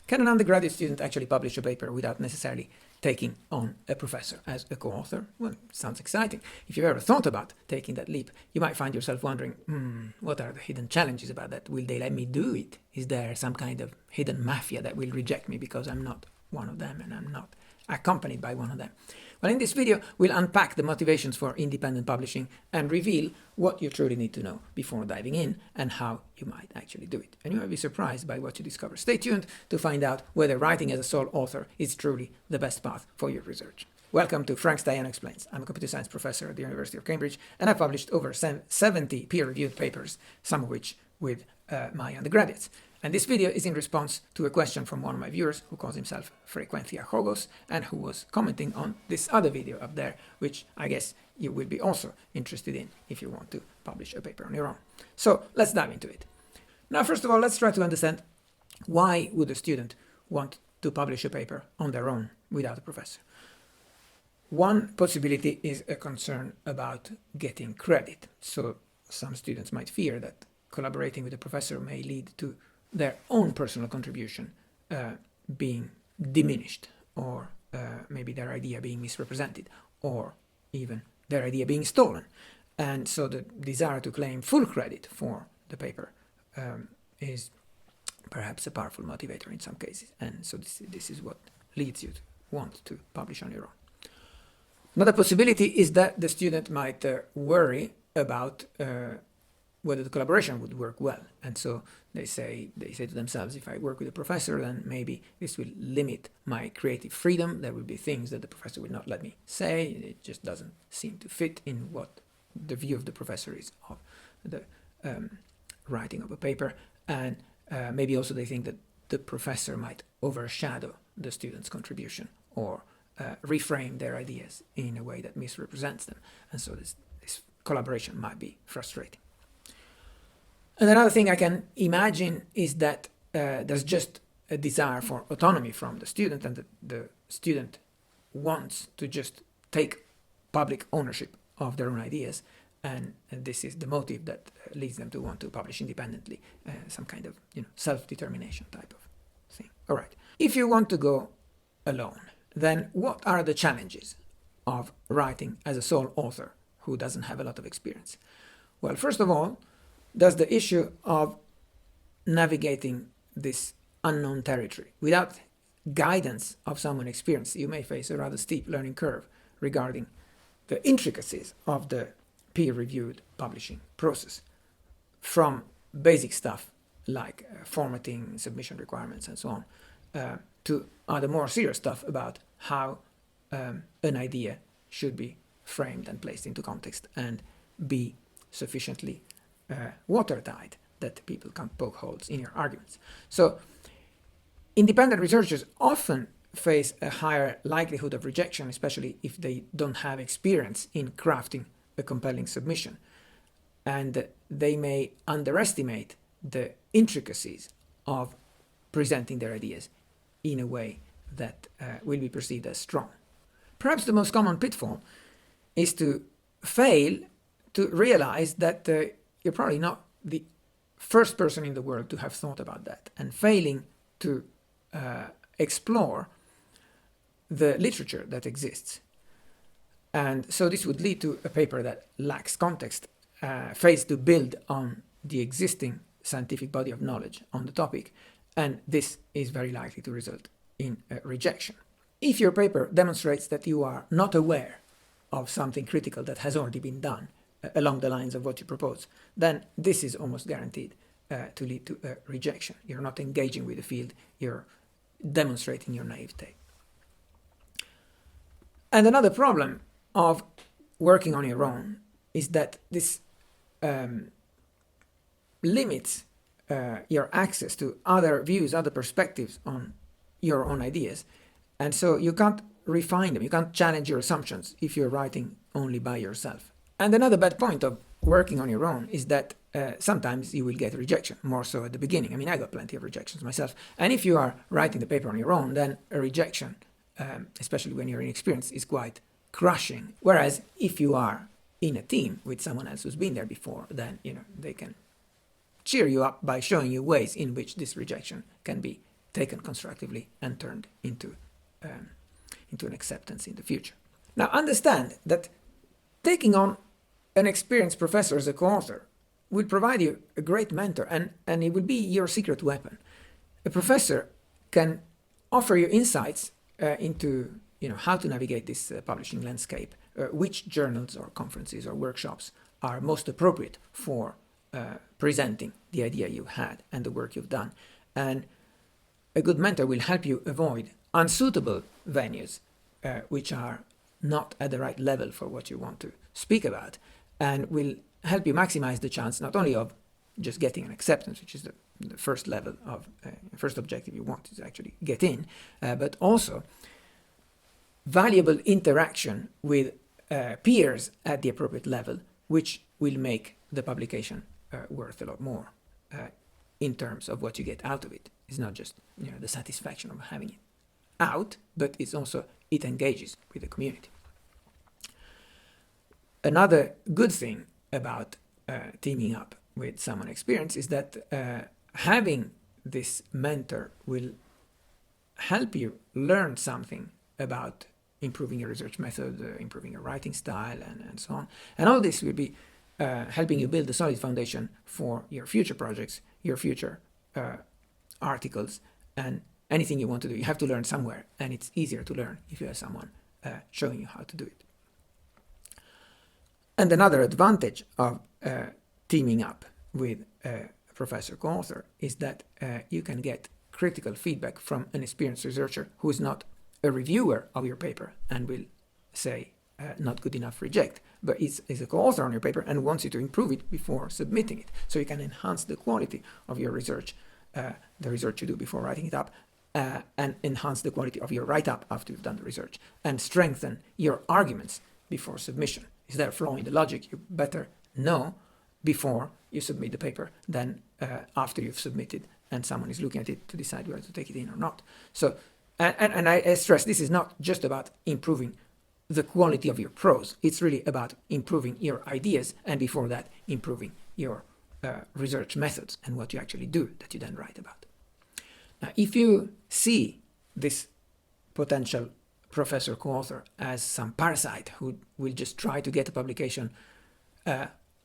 Can an undergraduate student actually publish a paper without necessarily taking on a professor as a co-author? Well, sounds exciting. If you've ever thought about taking that leap, you might find yourself wondering, what are the hidden challenges about that? Will they let me do it? Is there some kind of hidden mafia that will reject me because I'm not one of them and I'm not accompanied by one of them? Well, in this video, we'll unpack the motivations for independent publishing and reveal what you truly need to know before diving in and how you might actually do it. And you might be surprised by what you discover. Stay tuned to find out whether writing as a sole author is truly the best path for your research. Welcome to Frank's Diana Explains. I'm a computer science professor at the University of Cambridge, and I've published over 70 peer-reviewed papers, some of which with my undergraduates. And this video is in response to a question from one of my viewers who calls himself Frequentia Jogos and who was commenting on this other video up there, which I guess you will be also interested in if you want to publish a paper on your own. So let's dive into it. Now, first of all, let's try to understand why would a student want to publish a paper on their own without a professor. One possibility is a concern about getting credit. So some students might fear that collaborating with a professor may lead to their own personal contribution being diminished, or maybe their idea being misrepresented, or even their idea being stolen. And so the desire to claim full credit for the paper is perhaps a powerful motivator in some cases. And so this is what leads you to want to publish on your own. Another possibility is that the student might worry about whether the collaboration would work well. And so they say to themselves, if I work with a professor, then maybe this will limit my creative freedom. There will be things that the professor will not let me say. It just doesn't seem to fit in what the view of the professor is of the writing of a paper. And maybe also they think that the professor might overshadow the student's contribution or reframe their ideas in a way that misrepresents them. And so this collaboration might be frustrating. And another thing I can imagine is that there's just a desire for autonomy from the student, and the student wants to just take public ownership of their own ideas, and this is the motive that leads them to want to publish independently, some kind of self-determination type of thing. All right. If you want to go alone, then what are the challenges of writing as a sole author who doesn't have a lot of experience? Well, first of all, there's the issue of navigating this unknown territory. Without guidance of someone experienced, you may face a rather steep learning curve regarding the intricacies of the peer-reviewed publishing process, from basic stuff like formatting, submission requirements, and so on, to other more serious stuff about how an idea should be framed and placed into context and be sufficiently watertight that people can't poke holes in your arguments. So independent researchers often face a higher likelihood of rejection, especially if they don't have experience in crafting a compelling submission. And they may underestimate the intricacies of presenting their ideas in a way that will be perceived as strong. Perhaps the most common pitfall is to fail to realize that you're probably not the first person in the world to have thought about that, and failing to explore the literature that exists. And so this would lead to a paper that lacks context, fails to build on the existing scientific body of knowledge on the topic, and this is very likely to result in rejection. If your paper demonstrates that you are not aware of something critical that has already been done along the lines of what you propose, then this is almost guaranteed to lead to a rejection. You're not engaging with the field, you're demonstrating your naivete. And another problem of working on your own is that this limits your access to other views, other perspectives on your own ideas. And so you can't refine them, you can't challenge your assumptions if you're writing only by yourself. And another bad point of working on your own is that sometimes you will get rejection, more so at the beginning. I mean, I got plenty of rejections myself. And if you are writing the paper on your own, then a rejection, especially when you're inexperienced, is quite crushing. Whereas if you are in a team with someone else who's been there before, then they can cheer you up by showing you ways in which this rejection can be taken constructively and turned into an acceptance in the future. Now understand that taking on an experienced professor as a co-author will provide you a great mentor, and it will be your secret weapon. A professor can offer you insights into how to navigate this publishing landscape, which journals or conferences or workshops are most appropriate for presenting the idea you had and the work you've done. And a good mentor will help you avoid unsuitable venues which are not at the right level for what you want to speak about, and will help you maximize the chance not only of just getting an acceptance, which is the first level of first objective you want to actually get in, but also valuable interaction with peers at the appropriate level, which will make the publication worth a lot more in terms of what you get out of it. It's not just the satisfaction of having it out, but it's also it engages with the community. Another good thing about teaming up with someone experienced is that having this mentor will help you learn something about improving your research method, improving your writing style, and so on. And all this will be helping you build a solid foundation for your future projects, your future articles, and anything you want to do. You have to learn somewhere, and it's easier to learn if you have someone showing you how to do it. And another advantage of teaming up with a professor co-author is that you can get critical feedback from an experienced researcher who is not a reviewer of your paper and will say not good enough, reject, but is a co-author on your paper and wants you to improve it before submitting it. So you can enhance the quality of your research, the research you do before writing it up, and enhance the quality of your write-up after you've done the research, and strengthen your arguments before submission. Is there a flaw in the logic? You better know before you submit the paper than after you've submitted and someone is looking at it to decide whether to take it in or not. So, and I stress, this is not just about improving the quality of your prose. It's really about improving your ideas, and before that, improving your research methods and what you actually do that you then write about. Now, if you see this potential professor co-author as some parasite who will just try to get a publication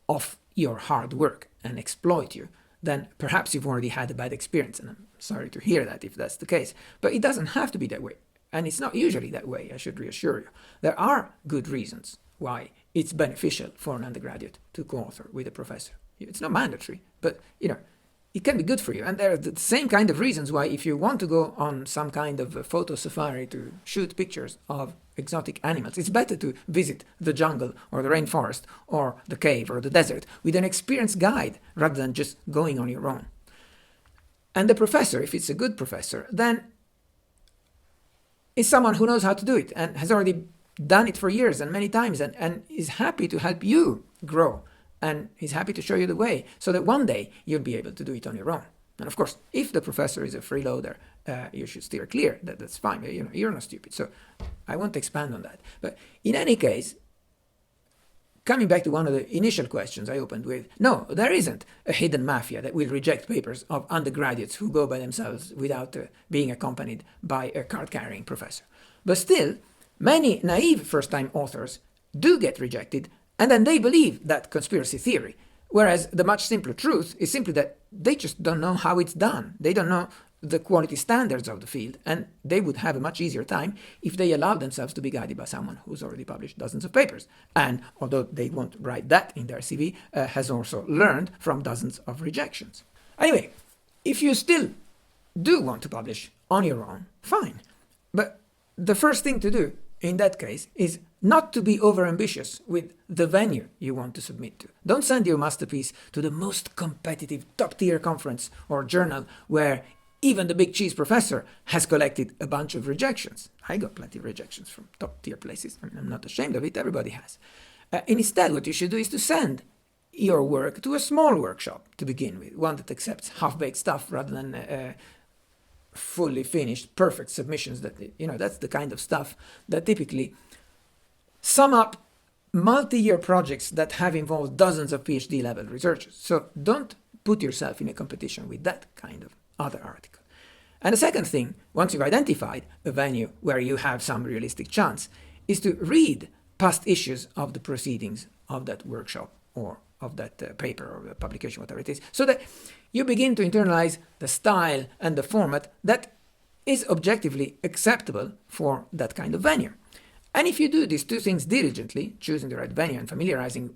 off your hard work and exploit you, then perhaps you've already had a bad experience, and I'm sorry to hear that if that's the case. But it doesn't have to be that way, and it's not usually that way, I should reassure you. There are good reasons why it's beneficial for an undergraduate to co-author with a professor. It's not mandatory, but it can be good for you. And there are the same kind of reasons why if you want to go on some kind of a photo safari to shoot pictures of exotic animals, it's better to visit the jungle or the rainforest or the cave or the desert with an experienced guide rather than just going on your own. And the professor, if it's a good professor, then is someone who knows how to do it and has already done it for years and many times and is happy to help you grow. And he's happy to show you the way so that one day you'll be able to do it on your own. And of course, if the professor is a freeloader, you should steer clear. That's fine. You're not stupid. So I won't expand on that. But in any case, coming back to one of the initial questions I opened with, no, there isn't a hidden mafia that will reject papers of undergraduates who go by themselves without being accompanied by a card-carrying professor. But still, many naive first-time authors do get rejected, and then they believe that conspiracy theory, whereas the much simpler truth is simply that they just don't know how it's done. They don't know the quality standards of the field, and they would have a much easier time if they allowed themselves to be guided by someone who's already published dozens of papers. And although they won't write that in their CV, has also learned from dozens of rejections. Anyway, if you still do want to publish on your own, fine. But the first thing to do in that case is not to be overambitious with the venue you want to submit to. Don't send your masterpiece to the most competitive top-tier conference or journal where even the big cheese professor has collected a bunch of rejections. I got plenty of rejections from top-tier places. I'm not ashamed of it. Everybody has. And instead, what you should do is to send your work to a small workshop to begin with, one that accepts half-baked stuff rather than fully finished, perfect submissions. That's the kind of stuff that typically sum up multi-year projects that have involved dozens of PhD-level researchers. So don't put yourself in a competition with that kind of other article. And the second thing, once you've identified a venue where you have some realistic chance, is to read past issues of the proceedings of that workshop or of that paper or the publication, whatever it is, so that you begin to internalize the style and the format that is objectively acceptable for that kind of venue. And if you do these two things diligently, choosing the right venue and familiarizing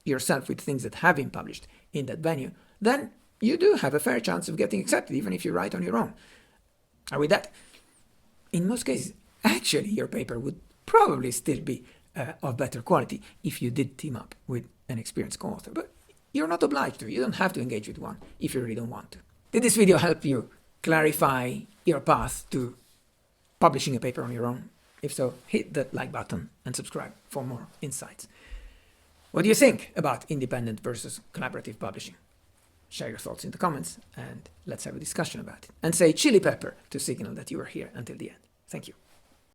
yourself with things that have been published in that venue, then you do have a fair chance of getting accepted, even if you write on your own. And with that, in most cases, actually your paper would probably still be of better quality if you did team up with an experienced co-author. But you're not obliged to. You don't have to engage with one if you really don't want to. Did this video help you clarify your path to publishing a paper on your own? If so, hit that like button and subscribe for more insights. What do you think about independent versus collaborative publishing? Share your thoughts in the comments and let's have a discussion about it. And say chili pepper to signal that you are here until the end. Thank you.